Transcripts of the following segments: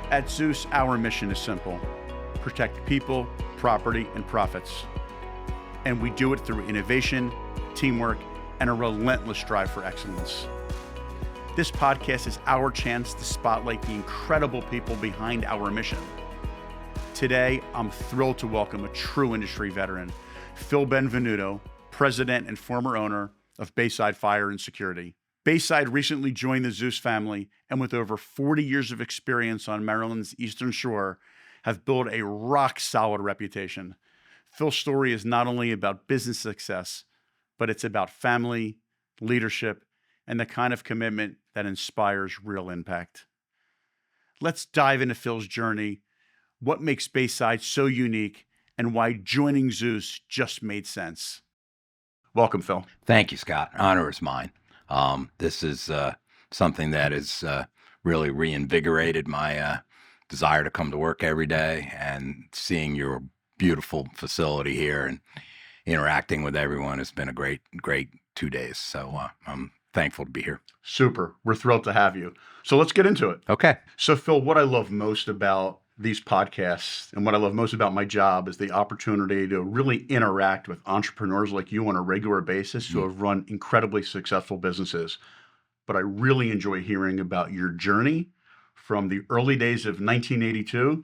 At Zeus, our mission is simple: protect people, property, and profits. And we do it through innovation, teamwork, and a relentless drive for excellence. This podcast is our chance to spotlight the incredible people behind our mission. Today, I'm thrilled to welcome a true industry veteran, Phil Benvenuto, president and former owner of Bayside Fire and Security. Bayside recently joined the Zeus family, and with over 40 years of experience on Maryland's Eastern Shore, have built a rock-solid reputation. Phil's story is not only about business success, but it's about family, leadership, and the kind of commitment that inspires real impact. Let's dive into Phil's journey, what makes Bayside so unique, and why joining Zeus just made sense. Welcome, Phil. Thank you, Scott. Honor is mine. This is something that has really reinvigorated my desire to come to work every day, and seeing your beautiful facility here and interacting with everyone has been a great 2 days. So I'm thankful to be here. Super. We're thrilled to have you. So let's get into it. Okay. So Phil, what I love most about these podcasts and what I love most about my job is the opportunity to really interact with entrepreneurs like you on a regular basis who have run incredibly successful businesses. But I really enjoy hearing about your journey from the early days of 1982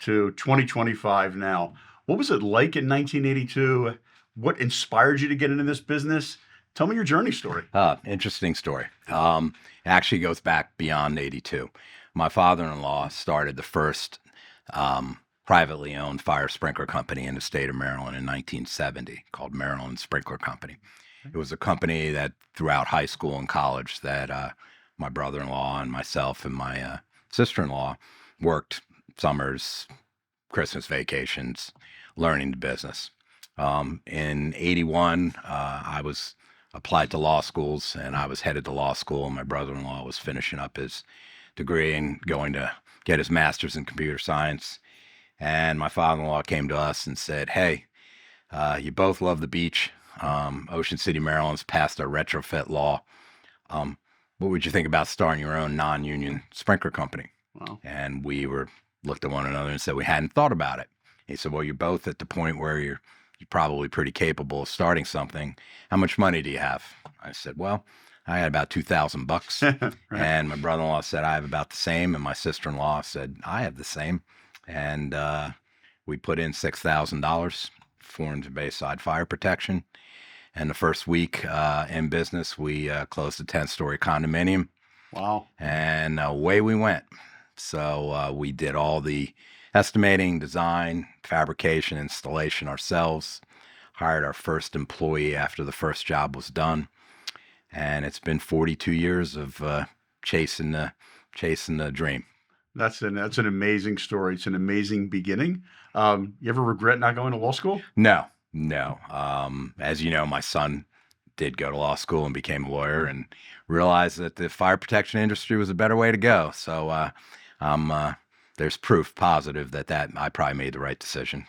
to 2025 now. What was it like in 1982? What inspired you to get into this business? Tell me your journey story. Interesting story. It actually goes back beyond 82. My father-in-law started the first privately owned fire sprinkler company in the state of Maryland in 1970 called Maryland Sprinkler Company. It was a company that throughout high school and college that my brother-in-law and myself and my sister-in-law worked summers, Christmas vacations, learning the business. In 81, I was applied to law schools, and I was headed to law school, and my brother-in-law was finishing up his degree and going to get his master's in computer science. And my father-in-law came to us and said, hey, you both love the beach. Ocean City, Maryland's passed a retrofit law. What would you think about starting your own non-union sprinkler company? Wow. And we looked at one another and said we hadn't thought about it. He said, well, you're both at the point where you're probably pretty capable of starting something. How much money do you have? I said, well, I had about $2,000. Right. And my brother-in-law said, I have about the same. And my sister-in-law said, I have the same. And we put in $6,000, formed Bayside Fire Protection. And the first week in business, we closed a 10-story condominium. Wow. And away we went. So we did all the estimating, design, fabrication, installation ourselves, hired our first employee after the first job was done. And it's been 42 years of chasing the dream. That's an amazing story. It's an amazing beginning. You ever regret not going to law school? No. As you know, my son did go to law school and became a lawyer and realized that the fire protection industry was a better way to go. So there's proof positive that I probably made the right decision.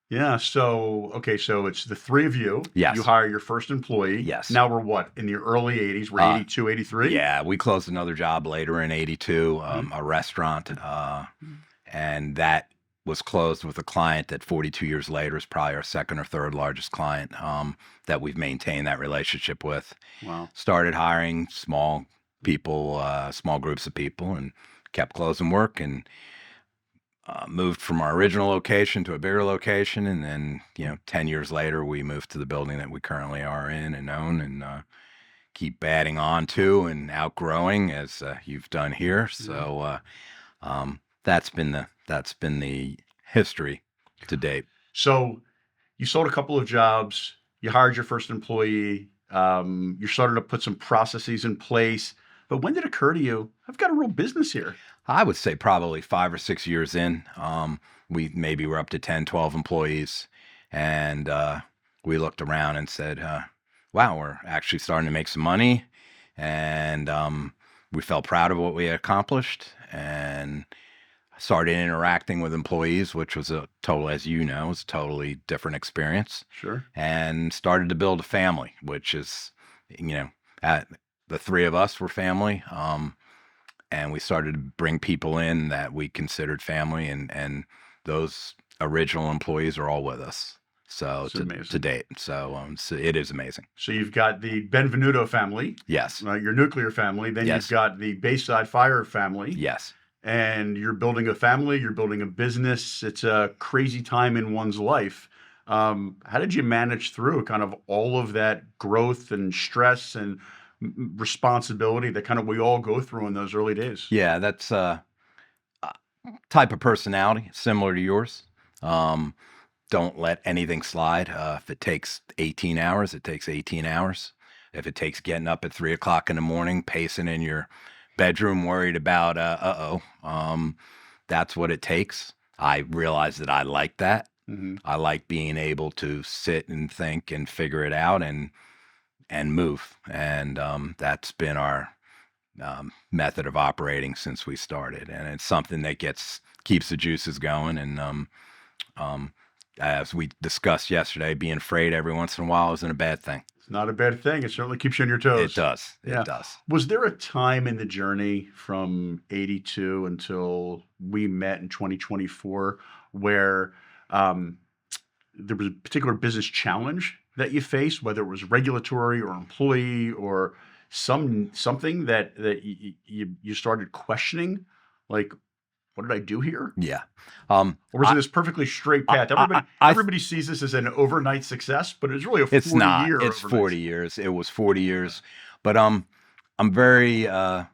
Yeah. So it's the three of you. Yes. You hire your first employee. Yes. Now we're what? In the early 80s? We're 82, 83? Yeah. We closed another job later in 82, a restaurant. And that was closed with a client that 42 years later is probably our second or third largest client that we've maintained that relationship with. Wow. Started hiring small groups of people, and kept closing work, and moved from our original location to a bigger location. And then, 10 years later, we moved to the building that we currently are in and own, and keep adding on to and outgrowing as you've done here. So that's been the history to date. So you sold a couple of jobs, you hired your first employee, you're starting to put some processes in place. But when did it occur to you, I've got a real business here? I would say probably 5 or 6 years in. We maybe were up to 10, 12 employees. And we looked around and said, wow, we're actually starting to make some money. And we felt proud of what we had accomplished, and started interacting with employees, which was as you know, was a totally different experience. Sure. And started to build a family, which is, the three of us were family. and we started to bring people in that we considered family, and those original employees are all with us. So It's to amazing. date, so it is amazing. So you've got the Benvenuto family, Yes, your nuclear family. Then you've yes, got the Bayside Fire family, yes. and you're building a family. You're building a business. It's a crazy time in one's life. How did you manage through kind of all of that growth and stress and responsibility that kind of we all go through in those early days? Yeah, that's type of personality similar to yours. Don't let anything slide. If it takes 18 hours, it takes 18 hours. If it takes getting up at 3 o'clock in the morning, pacing in your bedroom, worried about, that's what it takes. I realize that I like that. Hmm. I like being able to sit and think and figure it out and move. And that's been our method of operating since we started. And it's something that keeps the juices going. And as we discussed yesterday, being afraid every once in a while isn't a bad thing. It's not a bad thing. It certainly keeps you on your It toes. does. Yeah. It does. Was there a time in the journey from 82 until we met in 2024 where there was a particular business challenge that you faced, whether it was regulatory or employee or something that you started questioning, like, what did I do here? Yeah. Or was it this perfectly straight path? Everybody sees this as an overnight success, but it's really a 40 It's not. year. It's overnight. 40 years. It was 40 years. But I'm very and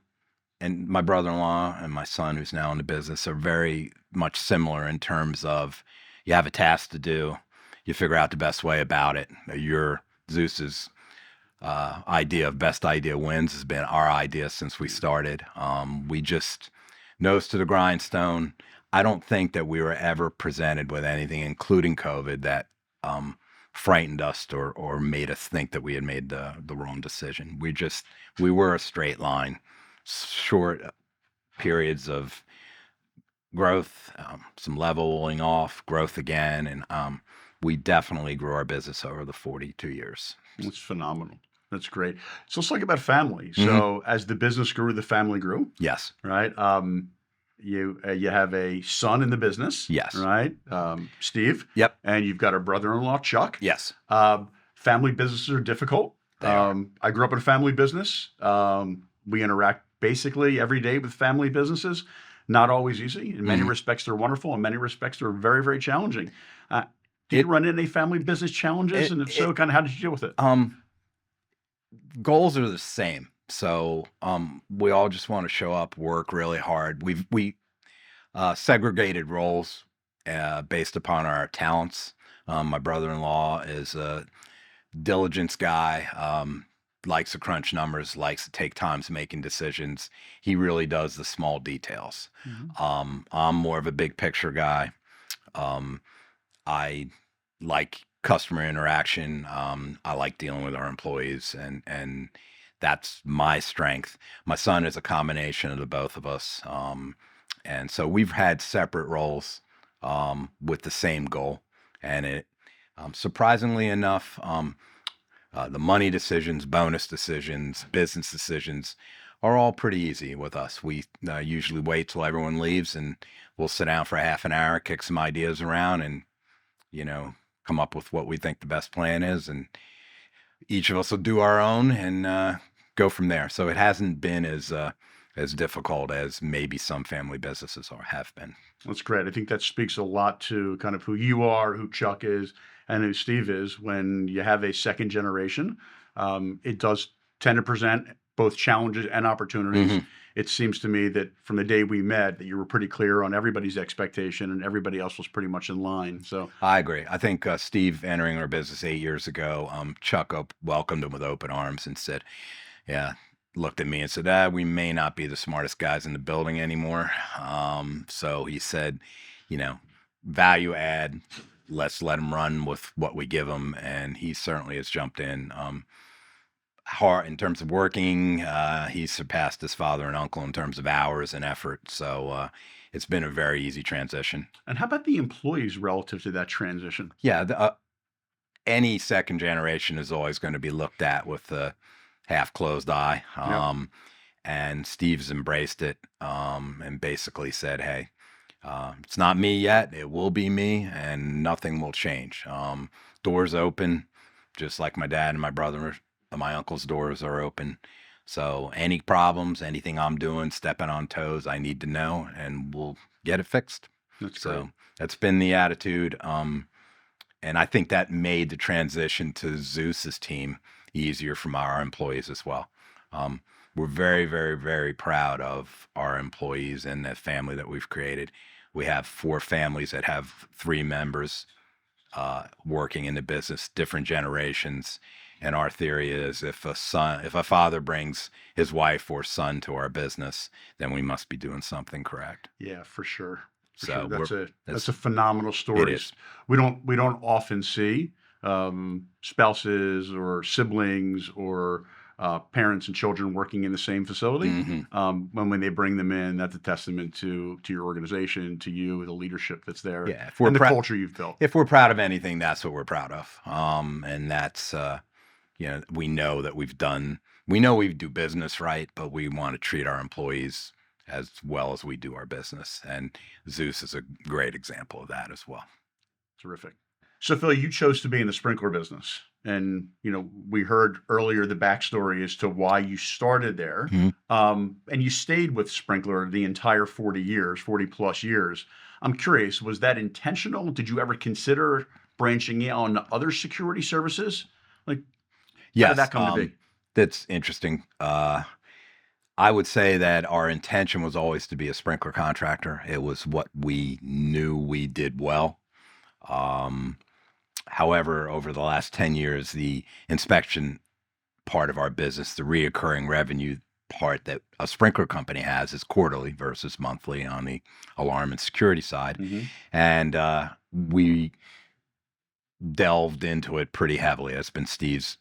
my brother-in-law and my son, who's now in the business, are very much similar in terms of you have a task to do, you figure out the best way about it. Zeus's idea of best idea wins has been our idea since we started. We just nose to the grindstone. I don't think that we were ever presented with anything, including COVID, that frightened us or made us think that we had made the wrong decision. We were a straight line, short periods of growth, some leveling off, growth again, and we definitely grew our business over the 42 years. That's phenomenal. That's great. So let's talk about family. Mhm. So as the business grew, the family grew, Yes, right? You have a son in the business, yes, right? Steve, yep, and you've got a brother-in-law, Chuck. yes, Family businesses are difficult. They are. I grew up in a family business. We interact basically every day with family businesses. Not always easy. In many Mhm. respects, they're wonderful. In many respects, they're very, very challenging. Did you It- run into any family business challenges? And if so, kind of how did you deal with it? Goals are the same. So we all just want to show up, work really hard. We segregated roles based upon our talents. My brother-in-law is a diligence guy, likes to crunch numbers, likes to take times making decisions. He really does the small details. Mhm. I'm more of a big picture guy. I like customer interaction. I like dealing with our employees, and that's my strength. My son is a combination of the both of us, and so we've had separate roles with the same goal. And it, surprisingly enough, the money decisions, bonus decisions, business decisions are all pretty easy with us. We usually wait till everyone leaves, and we'll sit down for a half an hour, kick some ideas around, and come up with what we think the best plan is, and each of us will do our own and go from there. So it hasn't been as difficult as maybe some family businesses have been. That's great. I think that speaks a lot to kind of who you are, who Chuck is, and who Steve is. When you have a second generation, it does tend to present both challenges and opportunities. Mhm. It seems to me that from the day we met, that you were pretty clear on everybody's expectation, and everybody else was pretty much in line. So I agree. I think Steve entering our business 8 years ago, Chuck welcomed him with open arms and said, yeah, looked at me and said, we may not be the smartest guys in the building anymore. So he said, value add, let's let him run with what we give him. And he certainly has jumped in. Hard in terms of working, he surpassed his father and uncle in terms of hours and effort. So it's been a very easy transition. and how about the employees relative to that transition? Yeah, any second generation is always going to be looked at with a half closed eye. Yep. And Steve's embraced it, and basically said, hey, it's not me yet. It will be me, and nothing will change. Doors open, just like my dad and my brother, my uncle's doors are open. So any problems, anything I'm doing, stepping on toes, I need to know, and we'll get it fixed. That's So great. that's been the attitude. And I think that made the transition to Zeus's team easier from our employees as well. We're very, very, very proud of our employees and the family that we've created. We have 4 families that have 3 members working in the business, different generations. And our theory is if a father brings his wife or son to our business, then we must be doing something correct. Yeah, for sure. For So sure. That's a phenomenal story. It is. We don't often see spouses or siblings or parents and children working in the same facility. When they bring them in, that's a testament to your organization, to you, the leadership that's there, Yeah, and the culture you've built. If we're proud of anything, that's what we're proud of. And that's we know that we know we do business right, but we want to treat our employees as well as we do our business. And Zeus is a great example of that as well. Terrific. So Phil, you chose to be in the sprinkler business. And, we heard earlier the backstory as to why you started there. And you stayed with sprinkler the entire 40 plus years. I'm curious, was that intentional? Did you ever consider branching out on other security services? Yes, how did that come to be? That's interesting. I would say that our intention was always to be a sprinkler contractor. It was what we knew we did well. However, over the last 10 years, the inspection part of our business, the reoccurring revenue part that a sprinkler company has, is quarterly versus monthly on the alarm and security side. And we delved into it pretty heavily. It's been Steve's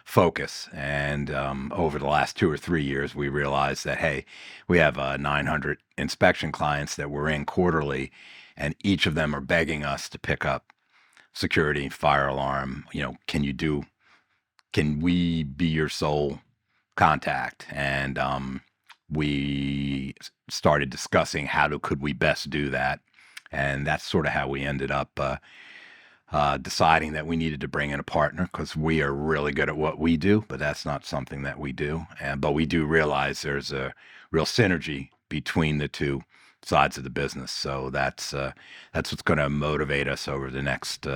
focus. And over the last 2 or 3 years, we realized that, hey, we have 900 inspection clients that we're in quarterly, and each of them are begging us to pick up security, fire alarm. Can we be your sole contact? And we started discussing could we best do that. And that's sort of how we ended up deciding that we needed to bring in a partner, because we are really good at what we do, but that's not something that we do. But we do realize there's a real synergy between the two sides of the business. So that's what's going to motivate us over the next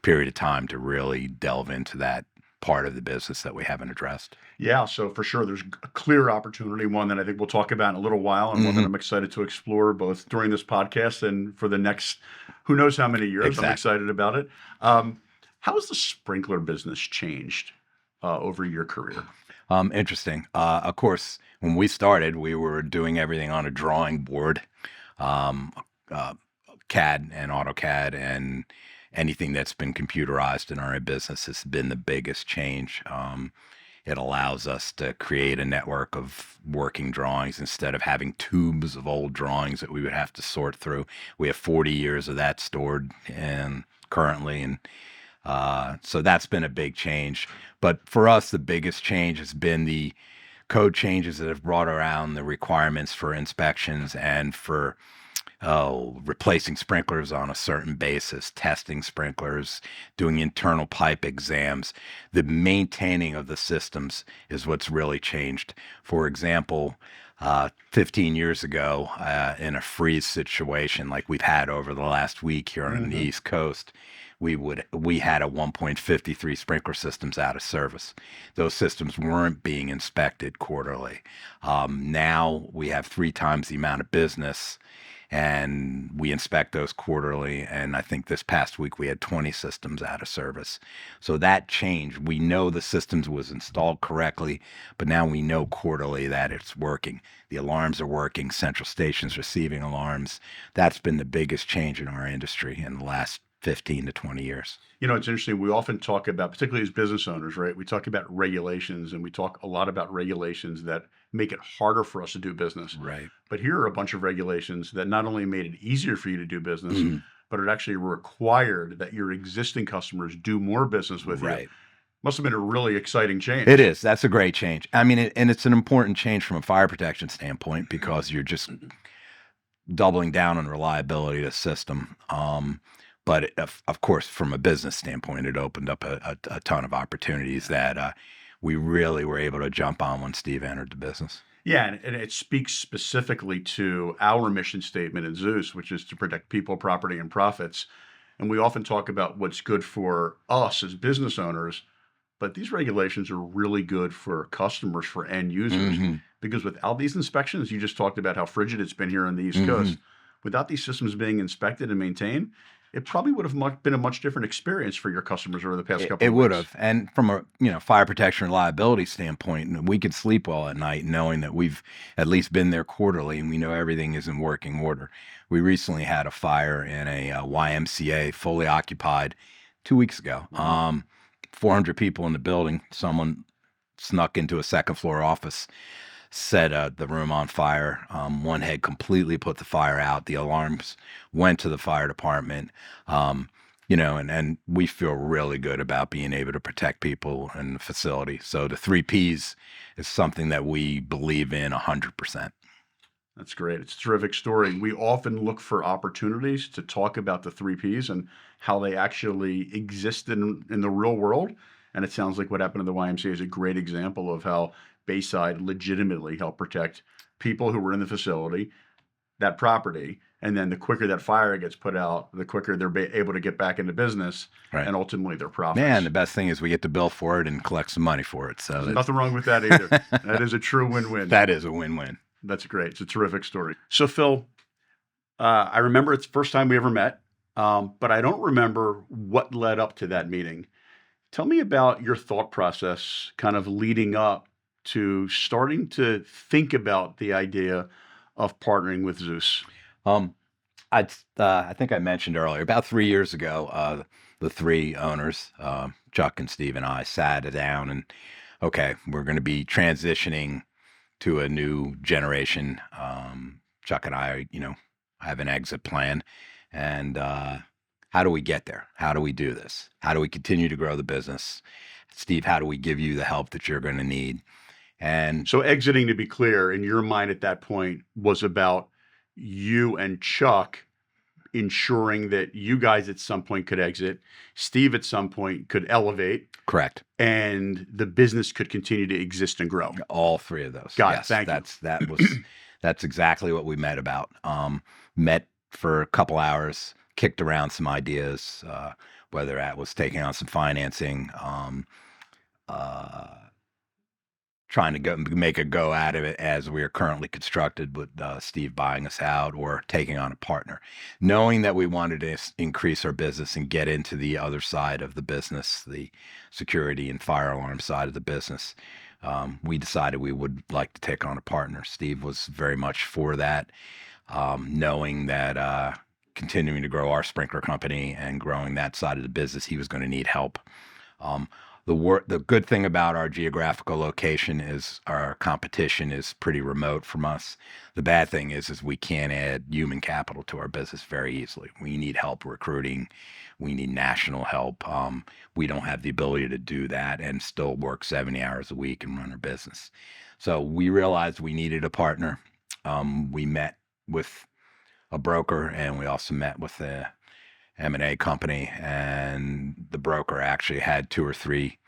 period of time to really delve into that part of the business that we haven't addressed. Yeah, so for sure, there's a clear opportunity, one that I think we'll talk about in a little while, and one that I'm excited to explore both during this podcast and for the next, who knows how many years. Exactly. I'm excited about it. How has the sprinkler business changed over your career? Interesting. Of course, when we started, we were doing everything on a drawing board, CAD and AutoCAD, and anything that's been computerized in our business has been the biggest change. It allows us to create a network of working drawings instead of having tubes of old drawings that we would have to sort through. We have 40 years of that stored currently, and so that's been a big change. But for us, the biggest change has been the code changes that have brought around the requirements for inspections and for replacing sprinklers on a certain basis, testing sprinklers, doing internal pipe exams. The maintaining of the systems is what's really changed. For example, 15 years ago, in a freeze situation like we've had over the last week here on the East Coast, we had a 1.53 sprinkler systems out of service. Those systems weren't being inspected quarterly. Now we have 3 times the amount of business, and we inspect those quarterly. And I think this past week we had 20 systems out of service. So that changed. We know the systems was installed correctly, but now we know quarterly that it's working. The alarms are working. Central Station's receiving alarms. That's been the biggest change in our industry in the last 15 to 20 years. It's interesting. We often talk about, particularly as business owners, right? We talk about regulations, and we talk a lot about regulations that make it harder for us to do business. Right. But here are a bunch of regulations that not only made it easier for you to do business, but it actually required that your existing customers do more business with you. Must have been a really exciting change. It is. That's a great change. I mean, and it's an important change from a fire protection standpoint because you're just doubling down on reliability of the system. But of course, from a business standpoint, it opened up a ton of opportunities that we really were able to jump on when Steve entered the business. Yeah, and it speaks specifically to our mission statement in Zeus, which is to protect people, property, and profits. And we often talk about what's good for us as business owners, but these regulations are really good for customers, for end users, because without these inspections, you just talked about how frigid it's been here on the East Coast. Without these systems being inspected and maintained, it probably would have been a much different experience for your customers over the past couple of weeks. It would have. And from a fire protection and liability standpoint, we could sleep well at night knowing that we've at least been there quarterly and we know everything is in working order. We recently had a fire in a YMCA fully occupied 2 weeks ago. 400 people in the building. Someone snuck into a second floor office, set the room on fire. One had completely put the fire out. The alarms went to the fire department. And we feel really good about being able to protect people in the facility. So the 3P's is something that we believe in 100%. That's great. It's a terrific story. We often look for opportunities to talk about the 3P's and how they actually exist in the real world. And it sounds like what happened in the YMCA is a great example of how Bayside legitimately helped protect people who were in the facility, that property, and then the quicker that fire gets put out, the quicker they're able to get back into business, Right. and ultimately their profits. Man, the best thing is we get to bill for it and collect some money for it. So There's nothing wrong with that either. That is a true win-win. That is a win-win. That's great. It's a terrific story. So, Phil, I remember it's the first time we ever met, but I don't remember what led up to that meeting. Tell me about your thought process kind of leading up to starting to think about the idea of partnering with Zeus. I think I mentioned earlier, about 3 years ago, the three owners, Chuck and Steve and I, sat down and, okay, we're going to be transitioning to a new generation. Chuck and I, have an exit plan. And how do we get there? How do we do this? How do we continue to grow the business? Steve, how do we give you the help that you're going to need? And so exiting, to be clear, in your mind at that point was about you and Chuck ensuring that you guys at some point could exit, Steve at some point could elevate. Correct. And the business could continue to exist and grow. All three of those. Got it. Thank you. That's exactly what we met about. Met for a couple hours, kicked around some ideas, whether that was taking on some financing, trying to make a go out of it as we are currently constructed with Steve buying us out or taking on a partner. Knowing that we wanted to increase our business and get into the other side of the business, the security and fire alarm side of the business, we decided we would like to take on a partner. Steve was very much for that, knowing that continuing to grow our sprinkler company and growing that side of the business, he was going to need help. The good thing about our geographical location is our competition is pretty remote from us. The bad thing is we can't add human capital to our business very easily. We need help recruiting. We need national help. We don't have the ability to do that and still work 70 hours a week and run our business. So we realized we needed a partner. We met with a broker and we also met with a M&A company, and the broker actually had 2 or 3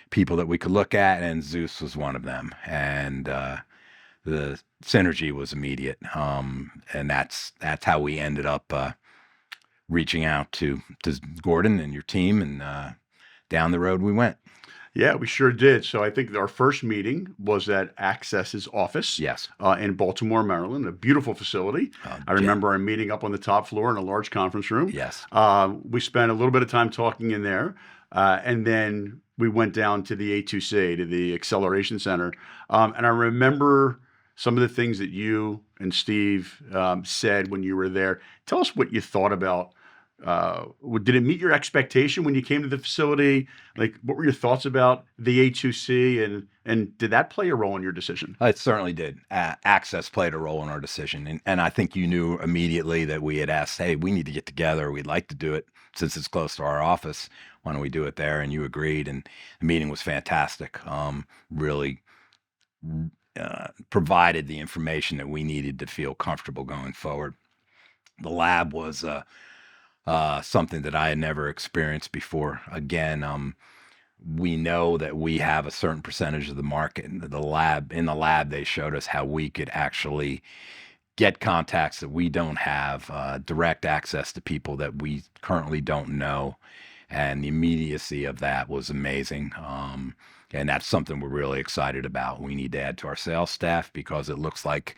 people that we could look at, and Zeus was one of them. And the synergy was immediate, and that's how we ended up reaching out to Gordon and your team, and down the road we went. Yeah, we sure did. So I think our first meeting was at Access's office. Yes. In Baltimore, Maryland, a beautiful facility. I remember our meeting up on the top floor in a large conference room. Yes. We spent a little bit of time talking in there, and then we went down to the E02C, to the Acceleration Center. And I remember some of the things that you and Steve said when you were there. Tell us what you thought about Did it meet your expectation when you came to the facility? Like, what were your thoughts about the A2C, and did that play a role in your decision? It certainly did. Access played a role in our decision. And I think you knew immediately that we had asked, hey, we need to get together. We'd like to do it since it's close to our office. Why don't we do it there? And you agreed. And the meeting was fantastic. Really provided the information that we needed to feel comfortable going forward. The lab was something that I had never experienced before. Again, we know that we have a certain percentage of the market. In the lab, they showed us how we could actually get contacts that we don't have, direct access to people that we currently don't know. And the immediacy of that was amazing. And that's something we're really excited about. We need to add to our sales staff because it looks like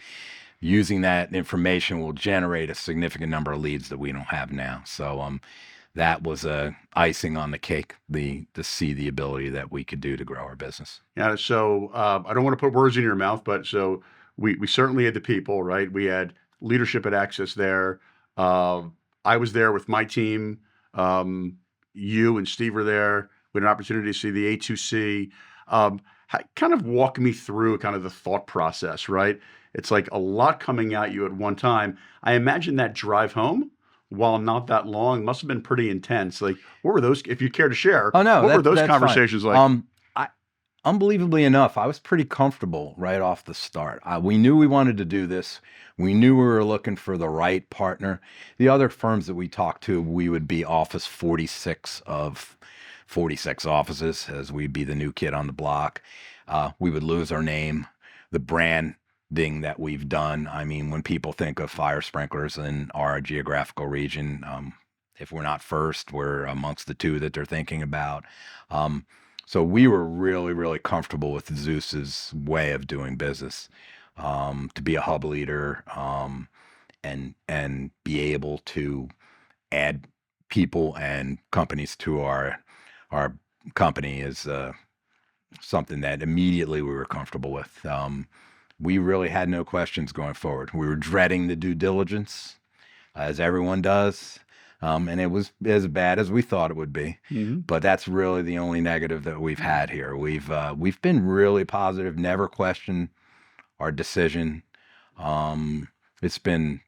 using that information will generate a significant number of leads that we don't have now. So that was a icing on the cake, to see the ability that we could do to grow our business. Yeah. So I don't want to put words in your mouth, but so we certainly had the people, right? We had leadership at Access there. I was there with my team. You and Steve were there. We had an opportunity to see the A2C. Kind of walk me through kind of the thought process, right? It's like a lot coming at you at one time. I imagine that drive home, while not that long, must have been pretty intense. Like, what were those, if you care to share? Oh, no, what were those that's conversations fine. like? Unbelievably enough, I was pretty comfortable right off the start. We knew we wanted to do this. We knew we were looking for the right partner. The other firms that we talked to, we would be office 46 of 46 offices, as we'd be the new kid on the block. We would lose our name, the branding that we've done. I mean, when people think of fire sprinklers in our geographical region, if we're not first, we're amongst the two that they're thinking about. So we were really, really comfortable with Zeus's way of doing business, to be a hub leader, and be able to add people and companies to our company is something that immediately we were comfortable with. We really had no questions going forward. We were dreading the due diligence, as everyone does. And it was as bad as we thought it would be. Mm-hmm. But that's really the only negative that we've had here. We've been really positive, never questioned our decision. It's been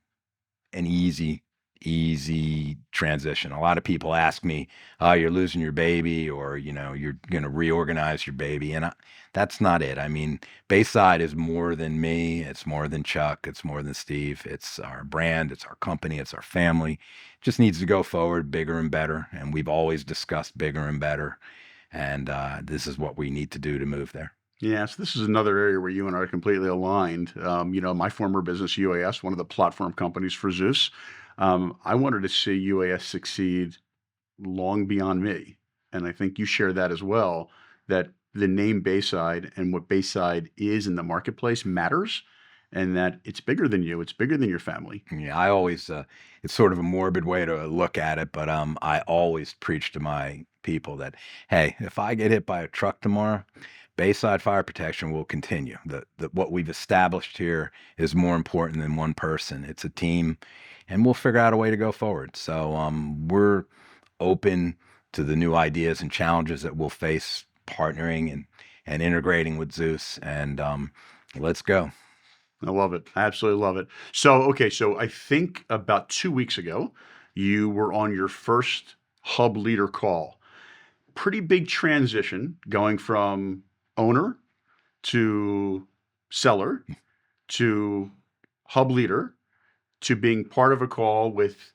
an easy transition. A lot of people ask me, "Oh, you're losing your baby," or you're going to reorganize your baby, and that's not it. I mean, Bayside is more than me. It's more than Chuck. It's more than Steve. It's our brand. It's our company. It's our family. It just needs to go forward bigger and better, and we've always discussed bigger and better, and this is what we need to do to move there. Yes, this is another area where you and I are completely aligned. My former business, UAS, one of the platform companies for Zeus, I wanted to see UAS succeed long beyond me. And I think you share that as well, that the name Bayside and what Bayside is in the marketplace matters, and that it's bigger than you, it's bigger than your family. Yeah, I always, it's sort of a morbid way to look at it, but I always preach to my people that, hey, if I get hit by a truck tomorrow, Bayside Fire Protection will continue. What we've established here is more important than one person. It's a team, and we'll figure out a way to go forward. So we're open to the new ideas and challenges that we'll face partnering and integrating with Zeus, and let's go. I love it. I absolutely love it. So I think about 2 weeks ago, you were on your first hub leader call. Pretty big transition going from owner to seller to hub leader to being part of a call with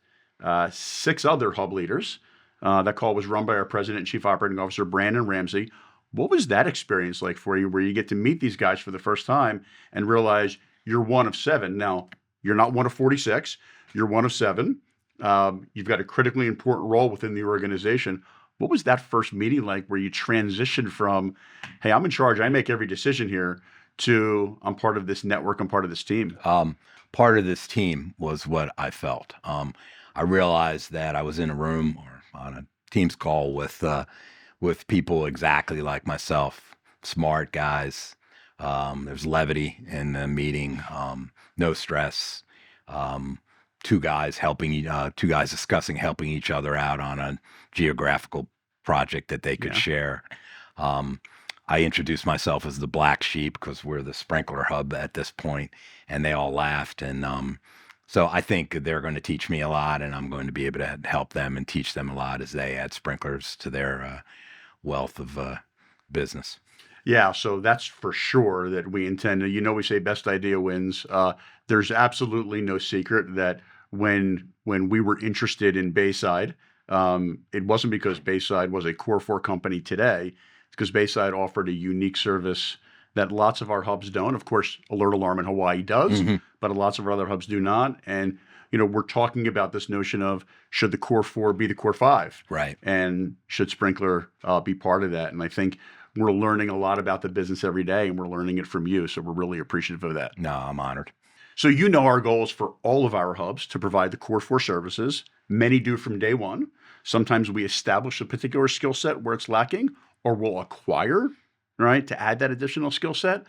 6 other hub leaders. That call was run by our president and chief operating officer, Brandon Ramsey. What was that experience like for you, where you get to meet these guys for the first time and realize you're one of 7? Now, you're not one of 46. You're one of 7. You've got a critically important role within the organization. What was that first meeting like, where you transitioned from, hey, I'm in charge, I make every decision here, to I'm part of this network, I'm part of this team? Part of this team was what I felt. I realized that I was in a room or on a Teams call with people exactly like myself, smart guys. There's levity in the meeting, no stress. two guys discussing helping each other out on a geographical project that they could share. I introduced myself as the black sheep because we're the sprinkler hub at this point, and they all laughed. And so I think they're going to teach me a lot, and I'm going to be able to help them and teach them a lot as they add sprinklers to their wealth of business. Yeah, so that's for sure that we intend to, we say best idea wins. There's absolutely no secret that when we were interested in Bayside, it wasn't because Bayside was a Core 4 company today. It's because Bayside offered a unique service that lots of our hubs don't. Of course, Alert Alarm in Hawaii does, but lots of our other hubs do not. And, we're talking about this notion of should the Core 4 be the Core 5? Right. And should Sprinkler be part of that? And I think we're learning a lot about the business every day, and we're learning it from you. So we're really appreciative of that. No, I'm honored. So our goal is for all of our hubs to provide the Core 4 services. Many do from day one. Sometimes we establish a particular skill set where it's lacking, or we'll acquire, right, to add that additional skill set.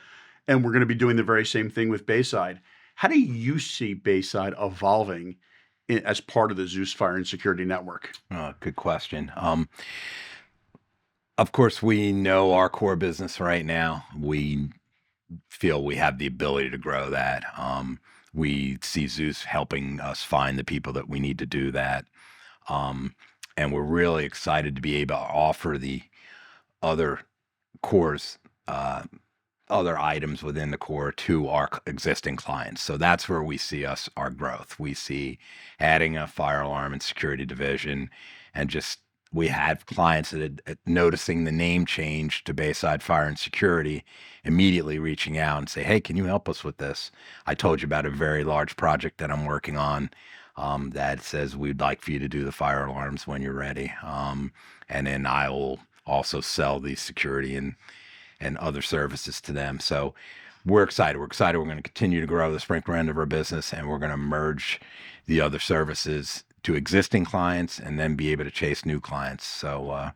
And we're going to be doing the very same thing with Bayside. How do you see Bayside evolving as part of the Zeus Fire and Security network? Good question. Of course, we know our core business right now. We feel we have the ability to grow that. We see Zeus helping us find the people that we need to do that. And we're really excited to be able to offer the other cores, other items within the core to our existing clients. So that's where we see our growth. We see adding a fire alarm and security division, and we have clients that noticing the name change to Bayside Fire and Security, immediately reaching out and say, hey, can you help us with this? I told you about a very large project that I'm working on that says we'd like for you to do the fire alarms when you're ready. And then I will also sell the security and other services to them. So we're excited. We're going to continue to grow the sprinkler end of our business, and we're going to merge the other services to existing clients and then be able to chase new clients. So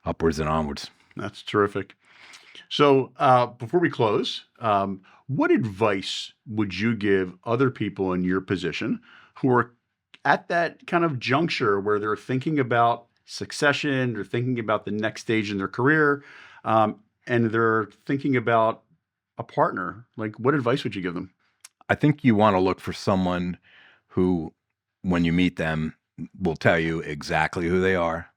upwards and onwards. That's terrific. So before we close, what advice would you give other people in your position who are at that kind of juncture where they're thinking about succession, they're thinking about the next stage in their career, and they're thinking about a partner? Like, what advice would you give them? I think you want to look for someone who, when you meet them, will tell you exactly who they are.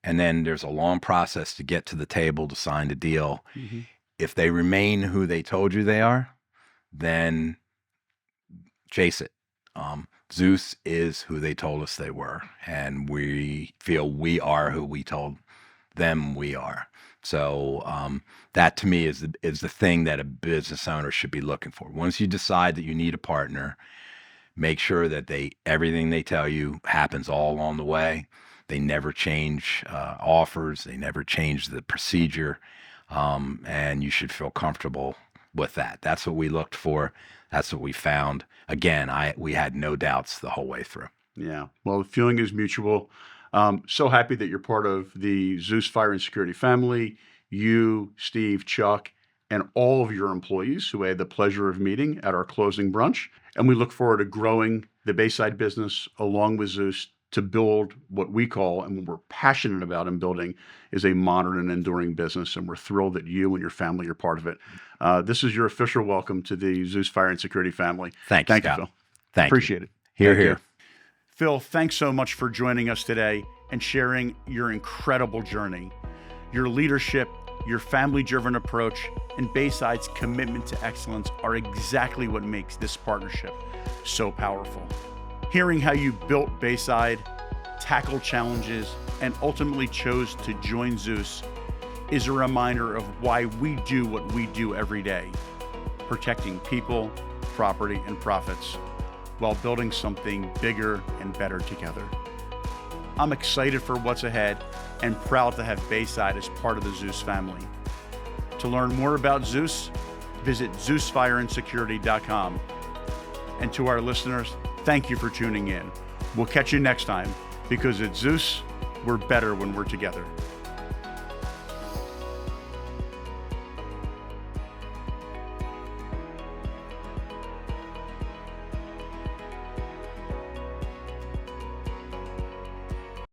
And then there's a long process to get to the table to sign the deal. Mm-hmm. If they remain who they told you they are, then chase it. Zeus is who they told us they were, and we feel we are who we told them we are. So that to me is the thing that a business owner should be looking for. Once you decide that you need a partner, make sure that everything they tell you happens all along the way. They never change offers. They never change the procedure. And you should feel comfortable with that. That's what we looked for. That's what we found. Again, we had no doubts the whole way through. Yeah. Well, the feeling is mutual. So happy that you're part of the Zeus Fire and Security family. You, Steve, Chuck, and all of your employees who I had the pleasure of meeting at our closing brunch. And we look forward to growing the Bayside business along with Zeus to build what we call, and what we're passionate about in building, is a modern and enduring business. And we're thrilled that you and your family are part of it. This is your official welcome to the Zeus Fire and Security family. Thank you, Phil. Appreciate it. Here. Phil, thanks so much for joining us today and sharing your incredible journey. Your leadership, your family-driven approach, and Bayside's commitment to excellence are exactly what makes this partnership so powerful. Hearing how you built Bayside, tackled challenges, and ultimately chose to join Zeus is a reminder of why we do what we do every day, protecting people, property, and profits, while building something bigger and better together. I'm excited for what's ahead and proud to have Bayside as part of the Zeus family. To learn more about Zeus, visit ZeusFireandSecurity.com. And to our listeners, thank you for tuning in. We'll catch you next time, because at Zeus, we're better when we're together.